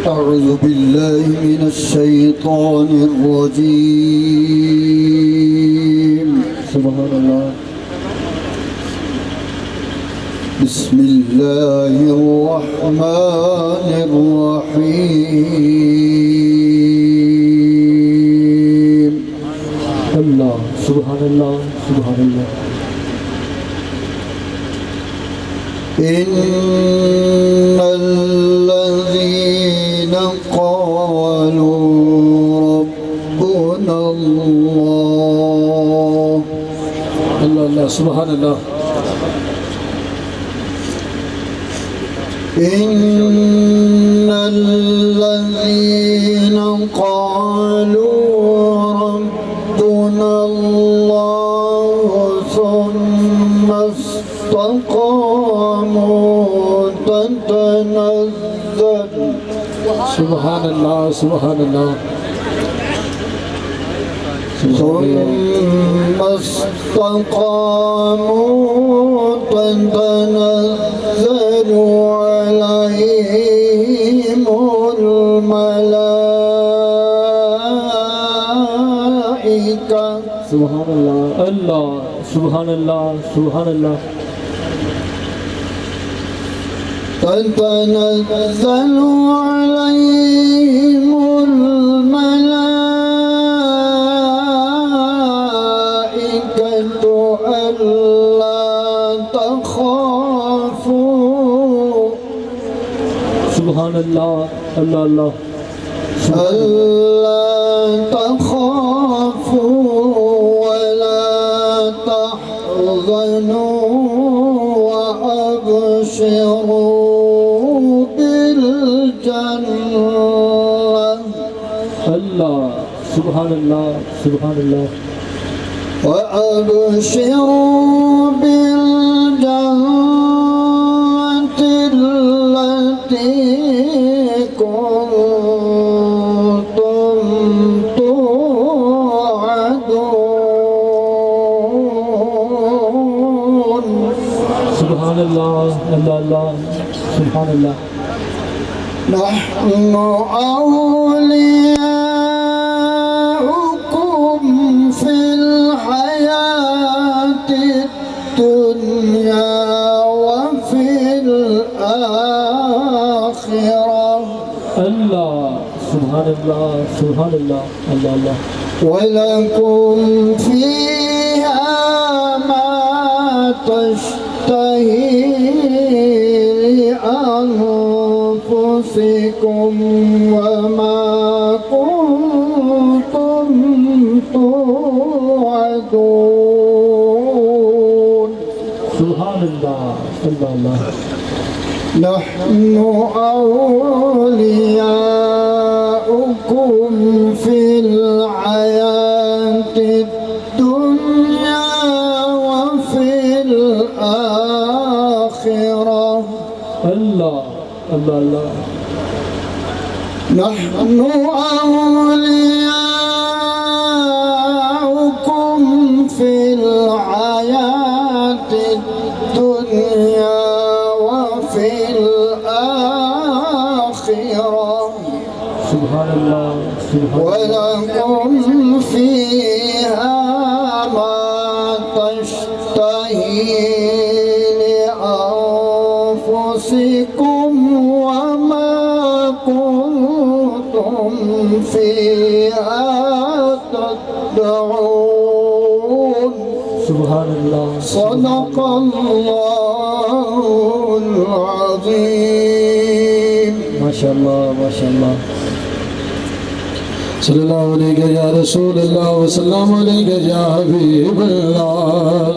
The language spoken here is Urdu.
أعوذ بالله من الشيطان الرجيم سبحان الله بسم الله الرحمن الرحيم الله سبحان الله سبحان الله إن الذين قالوا ربنا الله الله الله سبحان الله إن الذين قالوا ربنا الله ثم استقاموا تتنزل سبحان الله سبحان الله ثم استقاموا تتنزل عليهم الملائكة سبحان الله الله سبحان الله سبحان الله تتنزل عليهم الملائكة ألا تخافوا سبحان الله الله الله ألا تخافوا ولا تحزنوا وأبشروا بالجنة الله سبحان الله سبحان الله وأبشروا بالجنة التي كنتم توعدون سبحان الله الله الله سبحان الله نحن أولياؤكم في الحياة الدنيا وفي الآخرة الله سبحان الله سبحان الله الله الله ولكم فيها ما تشتهي أنفسكم وما كنتم توعدون سبحان الله الله الله نحن أولياؤكم في الحياة الدنيا وفي الآخرة الله الله الله نحن أولياؤكم في الحياة الدنيا وفي الآخرة سبحان الله سبحان الله ولكم فيها ما تشتهي لأنفسكم وما كنتم فيها تدعون سبحان الله صدق الله العظيم ما شاء الله ما شاء الله صلى الله عليه يا رسول الله وسلم عليك يا حبيب الله